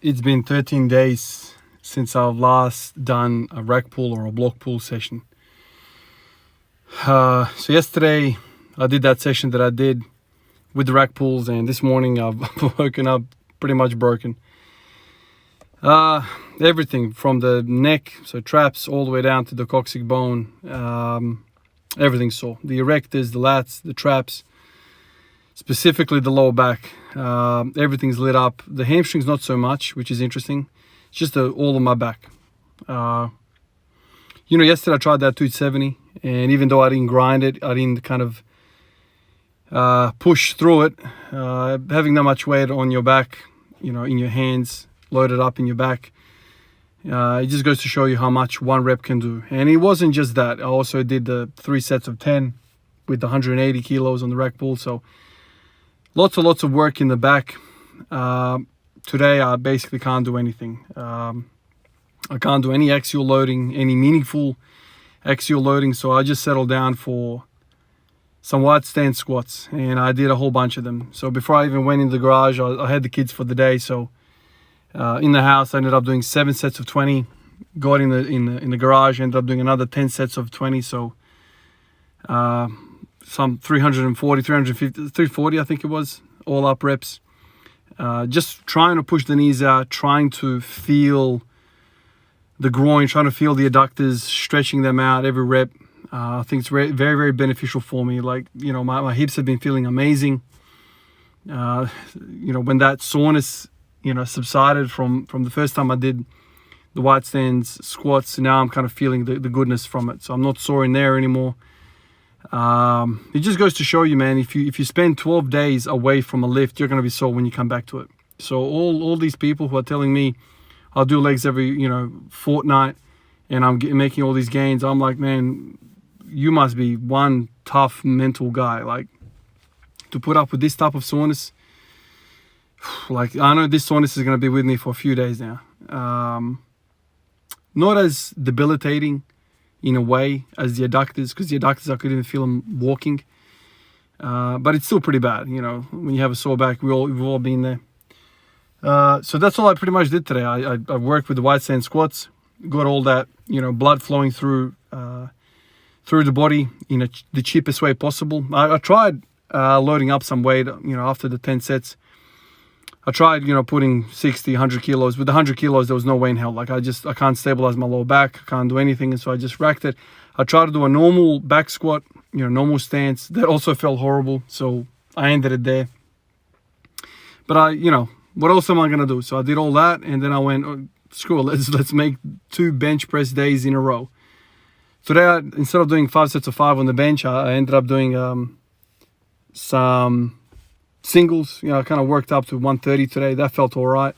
It's been 13 days since I've last done a rack pull or a block pull session. So yesterday I did that session that I did with the rack pulls, and this morning I've woken up pretty much broken. Everything from the neck, so traps, all the way down to the coccyx bone. Everything's sore. The erectors, the lats, the traps, specifically the lower back. Everything's lit up. The hamstrings not so much, which is interesting. It's just all on my back. Yesterday I tried that 270, and even though I didn't grind it, I didn't kind of push through it. Having that much weight on your back, in your hands, loaded up in your back, it just goes to show you how much one rep can do. And it wasn't just that. I also did the 3 sets of 10 with the 180 kilos on the rack pull. So lots of work in the back. Today I basically can't do anything. I can't do any axial loading, any meaningful axial loading. So I just settled down for some wide stance squats, and I did a whole bunch of them. So before I even went in the garage, I had the kids for the day. So in the house, I ended up doing 7 sets of 20. Got in the garage, ended up doing another 10 sets of 20. So some 340, 350, 340, I think it was, all up reps. Just trying to push the knees out, trying to feel the groin, trying to feel the adductors, stretching them out every rep. I think it's very, very beneficial for me. Like, my hips have been feeling amazing. When that soreness, subsided from the first time I did the wide stance squats, now I'm kind of feeling the goodness from it. So I'm not sore in there anymore. It just goes to show you, man, if you spend 12 days away from a lift, you're going to be sore when you come back to it. So all these people who are telling me I'll do legs every, fortnight and I'm making all these gains, I'm like, man, you must be one tough mental guy. Like, to put up with this type of soreness, like, I know this soreness is going to be with me for a few days now. Not as debilitating in a way as the adductors, because the adductors I couldn't even feel them walking. But it's still pretty bad, when you have a sore back. We've all been there. So that's all I pretty much did today. I worked with the wide stance squats, got all that, blood flowing through the body in the cheapest way possible. I tried loading up some weight, after the 10 sets. I tried, putting 60, 100 kilos. With the 100 kilos, there was no way in hell. Like, I can't stabilize my lower back. I can't do anything. And so I just racked it. I tried to do a normal back squat, normal stance. That also felt horrible. So I ended it there. But what else am I going to do? So I did all that. And then I went, oh, screw it. Let's make 2 bench press days in a row. Today, instead of doing 5 sets of 5 on the bench, I ended up doing some singles. I kind of worked up to 130 today. That felt all right.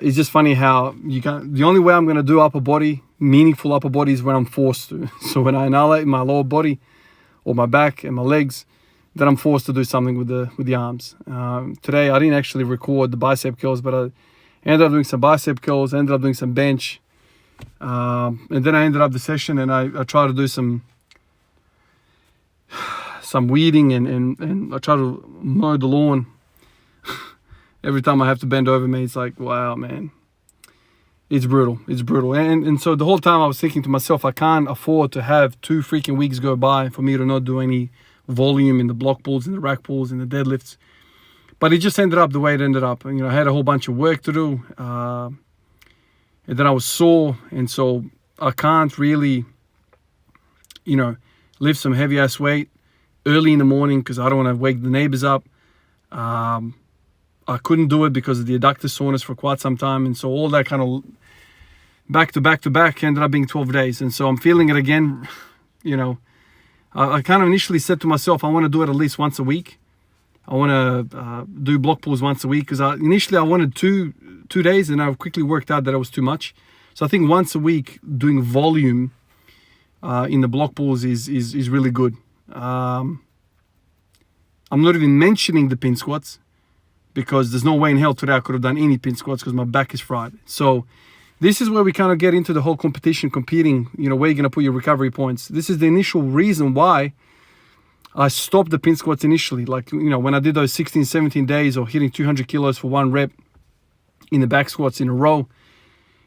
It's just funny how the only way I'm going to do upper body, meaningful upper body, is when I'm forced to. So when I annihilate my lower body or my back and my legs, then I'm forced to do something with the arms. Today, I didn't actually record the bicep curls, but I ended up doing some bicep curls, ended up doing some bench. And then I ended up the session and I tried to do some weeding and I try to mow the lawn. Every time I have to bend over me, it's like, wow, man, it's brutal. And so the whole time I was thinking to myself, I can't afford to have 2 freaking weeks go by for me to not do any volume in the block pulls, in the rack pulls, in the deadlifts. But it just ended up the way it ended up. I had a whole bunch of work to do. And then I was sore, and so I can't really, lift some heavy ass weight early in the morning because I don't want to wake the neighbors up. I couldn't do it because of the adductor soreness for quite some time, and so all that kind of back to back ended up being 12 days, and so I'm feeling it again. I kind of initially said to myself, I want to do it at least once a week. I want to do block pulls once a week because initially I wanted two days, and I quickly worked out that it was too much. So I think once a week doing volume in the block pulls is really good. I'm not even mentioning the pin squats because there's no way in hell today I could have done any pin squats because my back is fried. So this is where we kind of get into the whole competing, where you're going to put your recovery points. This is the initial reason why I stopped the pin squats initially. Like, when I did those 16, 17 days of hitting 200 kilos for 1 rep, in the back squats in a row.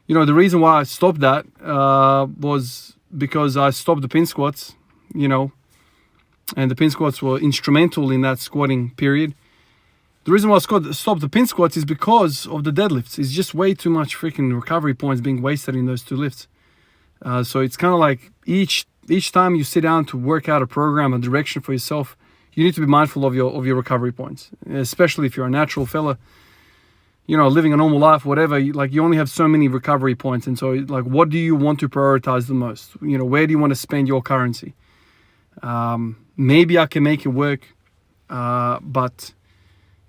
You know, the reason why I stopped that was because I stopped the pin squats, you know, and the pin squats were instrumental in that squatting period. The reason why I stopped the pin squats is because of the deadlifts. It's just way too much freaking recovery points being wasted in those two lifts. So it's kind of like each time you sit down to work out a program, a direction for yourself, you need to be mindful of your recovery points, especially if you're a natural fella, you know, living a normal life, whatever. You only have so many recovery points, and so like, what do you want to prioritize the most? You know, where do you want to spend your currency? Maybe I can make it work, but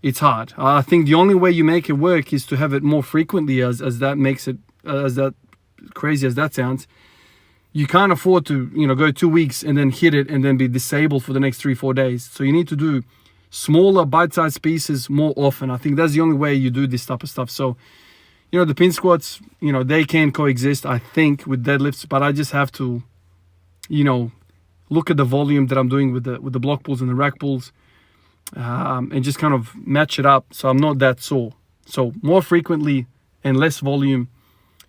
it's hard. I think the only way you make it work is to have it more frequently, as that makes it, as that crazy as that sounds. You can't afford to, you know, go 2 weeks and then hit it and then be disabled for the next 3-4 days. So you need to do smaller bite-sized pieces more often. I think that's the only way you do this type of stuff. So, you know, the pin squats, you know, they can coexist, I think, with deadlifts, but I just have to, you know, look at the volume that I'm doing with the block pulls and the rack pulls, and just kind of match it up so I'm not that sore. So more frequently and less volume,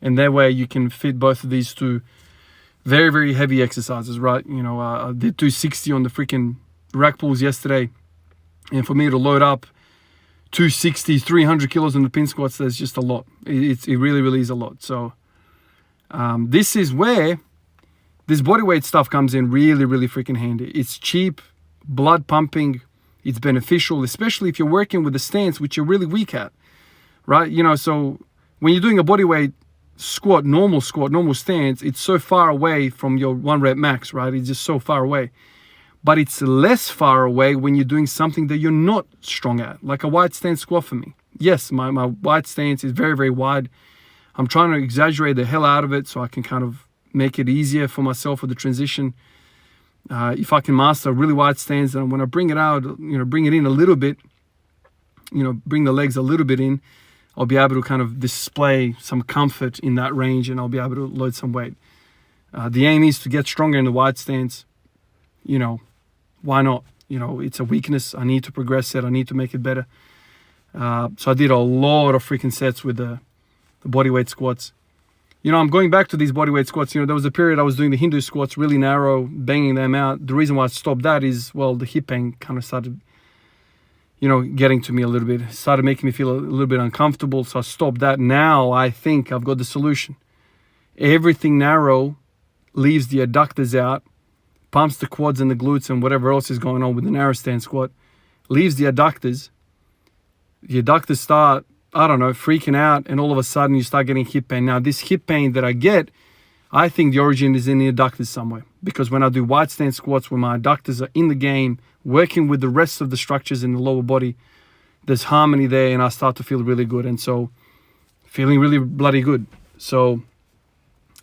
and that way you can fit both of these two very, very heavy exercises, right? You know, I did 260 on the freaking rack pulls yesterday, and for me to load up 260, 300 kilos in the pin squats, that's just a lot. It really, really is a lot. So this is where this bodyweight stuff comes in really, really freaking handy. It's cheap, blood pumping, it's beneficial, especially if you're working with a stance which you're really weak at, right? You know, so when you're doing a bodyweight squat, normal stance, it's so far away from your 1 rep max, right? It's just so far away. But it's less far away when you're doing something that you're not strong at, like a wide stance squat for me. Yes, my wide stance is very, very wide. I'm trying to exaggerate the hell out of it so I can kind of make it easier for myself with the transition. If I can master a really wide stance, and when I bring it out, you know, bring it in a little bit, you know, bring the legs a little bit in, I'll be able to kind of display some comfort in that range, and I'll be able to load some weight. The aim is to get stronger in the wide stance. You know, why not? You know, it's a weakness. I need to progress it. I need to make it better. So I did a lot of freaking sets with the bodyweight squats. You know, I'm going back to these bodyweight squats. You know, there was a period I was doing the Hindu squats really narrow, banging them out. The reason why I stopped that is, well, the hip pain kind of started, you know, getting to me a little bit. It started making me feel a little bit uncomfortable, so I stopped that. Now I think I've got the solution. Everything narrow leaves the adductors out, pumps the quads and the glutes and whatever else is going on with the narrow stance squat, leaves the adductors. The adductors start, I don't know, freaking out, and all of a sudden you start getting hip pain. Now, this hip pain that I get, I think the origin is in the adductors somewhere, because when I do wide stance squats where my adductors are in the game, working with the rest of the structures in the lower body, there's harmony there, and I start to feel really good. And so feeling really bloody good. So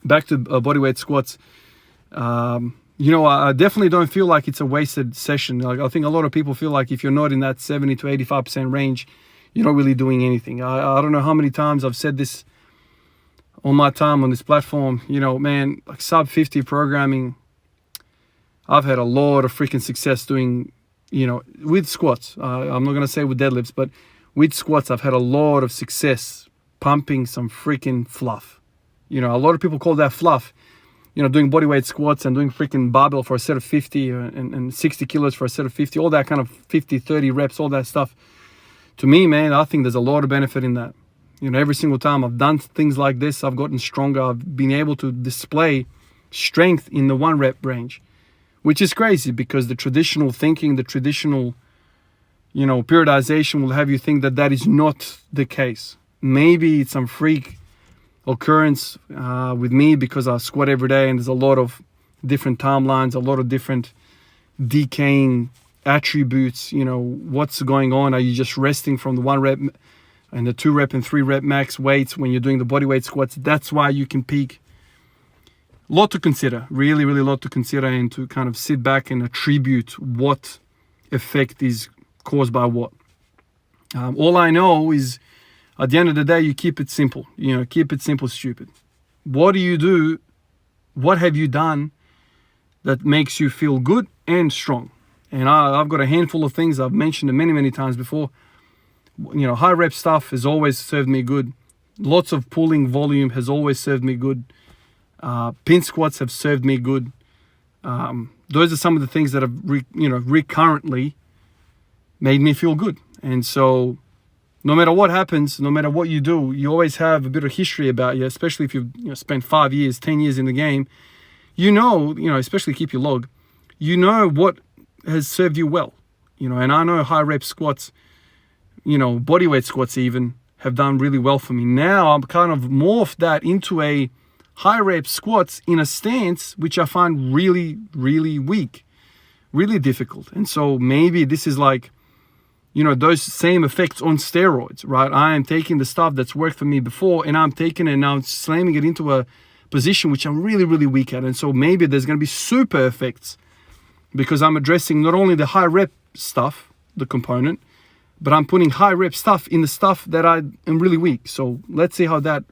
back to bodyweight squats. You know, I definitely don't feel like it's a wasted session. Like, I think a lot of people feel like if you're not in that 70 to 85% range, you're not really doing anything. I don't know how many times I've said this on my time on this platform. You know, man, like sub 50 programming, I've had a lot of freaking success doing, you know, with squats. I'm not going to say with deadlifts, but with squats, I've had a lot of success pumping some freaking fluff. You know, a lot of people call that fluff. You know, doing bodyweight squats and doing freaking barbell for a set of 50 and 60 kilos for a set of 50, all that kind of 50, 30 reps, all that stuff. To me, man, I think there's a lot of benefit in that. You know, every single time I've done things like this, I've gotten stronger. I've been able to display strength in the 1 rep range, which is crazy because the traditional thinking, the traditional, you know, periodization will have you think that that is not the case. Maybe it's some freak occurrence with me because I squat every day and there's a lot of different timelines, a lot of different decaying attributes. You know, what's going on? Are you just resting from the 1 rep and the 2 rep and 3 rep max weights when you're doing the bodyweight squats? That's why you can peak. Lot to consider, really, really lot to consider, and to kind of sit back and attribute what effect is caused by what. All I know is, at the end of the day, you keep it simple. You know, keep it simple, stupid. What do you do? What have you done that makes you feel good and strong? And I've got a handful of things. I've mentioned it many, many times before. You know, high rep stuff has always served me good. Lots of pulling volume has always served me good. Pin squats have served me good. Those are some of the things that have recurrently made me feel good. And so no matter what happens, no matter what you do, you always have a bit of history about you, especially if you've spent 5 years, 10 years in the game. Especially keep your log, what has served you well. And I know high rep squats, bodyweight squats even, have done really well for me. Now I'm kind of morphed that into a high rep squats in a stance which I find really, really weak, really difficult. And so maybe this is like, those same effects on steroids, right? I am taking the stuff that's worked for me before and I'm taking it and now slamming it into a position which I'm really, really weak at. And so maybe there's going to be super effects because I'm addressing not only the high rep stuff, the component, but I'm putting high rep stuff in the stuff that I am really weak. So let's see how that,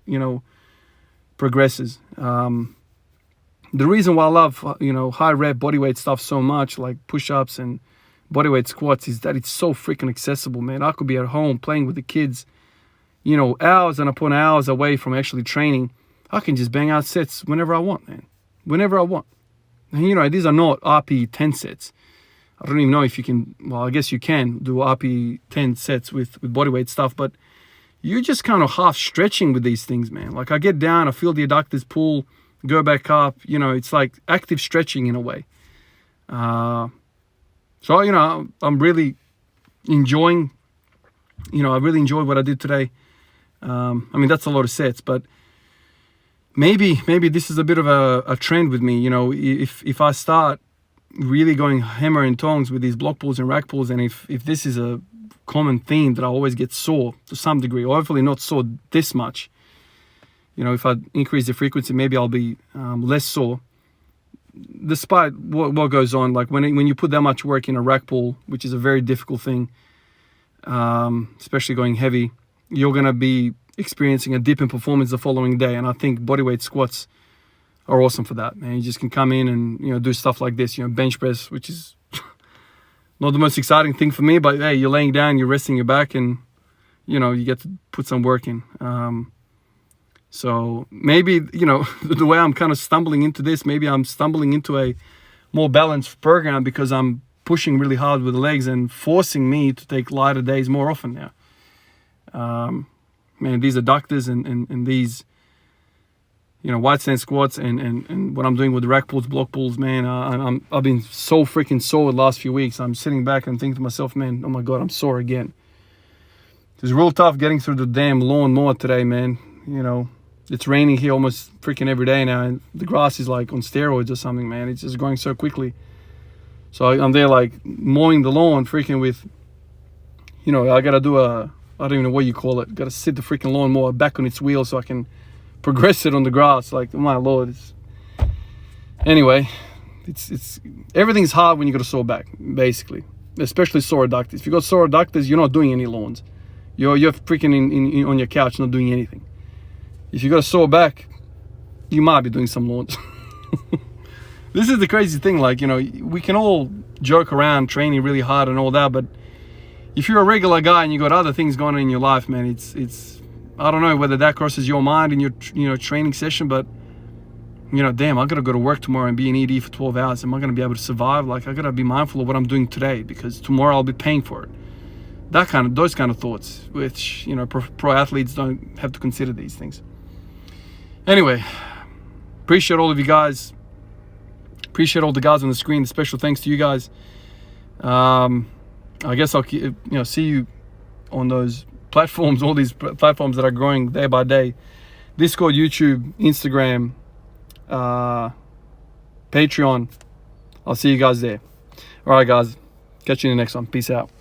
progresses. The reason why I love, high rep bodyweight stuff so much, like push-ups and bodyweight squats, is that it's so freaking accessible, man. I could be at home playing with the kids, hours and upon hours away from actually training. I can just bang out sets whenever I want, man. Whenever I want. And, these are not RP 10 sets. I don't even know if you can, well, I guess you can do RP 10 sets with bodyweight stuff, but you're just kind of half stretching with these things, man. Like I get down, I feel the adductors pull, go back up, it's like active stretching in a way. So, I'm really enjoying, I really enjoyed what I did today. That's a lot of sets, but maybe this is a bit of a trend with me. If I start really going hammer and tongs with these block pulls and rack pulls, and if this is a common theme that I always get sore to some degree, or hopefully not sore this much, if I increase the frequency, maybe I'll be less sore, despite what goes on. Like when you put that much work in a rack pull, which is a very difficult thing, especially going heavy, you're going to be experiencing a dip in performance the following day. And I think bodyweight squats are awesome for that, man. You just can come in and do stuff like this, bench press, which is not the most exciting thing for me, but hey, you're laying down, you're resting your back, and you get to put some work in. So maybe the way I'm kind of stumbling into this, maybe I'm stumbling into a more balanced program because I'm pushing really hard with the legs and forcing me to take lighter days more often now. Man, these adductors and these wide stance squats and what I'm doing with the rack pulls, block pulls, man, I've been so freaking sore the last few weeks. I'm sitting back and thinking to myself, man, oh my God, I'm sore again. It's real tough getting through the damn lawnmower today, man. It's raining here almost freaking every day now, and the grass is like on steroids or something, man. It's just growing so quickly. So I'm there like mowing the lawn freaking with, I gotta do I don't even know what you call it. Gotta sit the freaking lawnmower back on its wheel so I can progress it on the grass. Like, oh my Lord. Anyway, it's everything's hard when you got a sore back, basically, especially sore adductors. If you got sore adductors, you're not doing any lawns. You're freaking in on your couch not doing anything. If you got a sore back, you might be doing some lawns. This is the crazy thing, like, we can all joke around training really hard and all that, but if you're a regular guy and you got other things going on in your life, man, it's I don't know whether that crosses your mind in your training session, but damn, I gotta go to work tomorrow and be in ED for 12 hours. Am I gonna be able to survive? Like, I gotta be mindful of what I'm doing today because tomorrow I'll be paying for it. Those kind of thoughts, which pro athletes don't have to consider these things. Anyway, appreciate all of you guys. Appreciate all the guys on the screen. Special thanks to you guys. I guess I'll see you on those platforms, all these platforms that are growing day by day. Discord, YouTube, Instagram, Patreon. I'll see you guys there. All right, guys. Catch you in the next one. Peace out.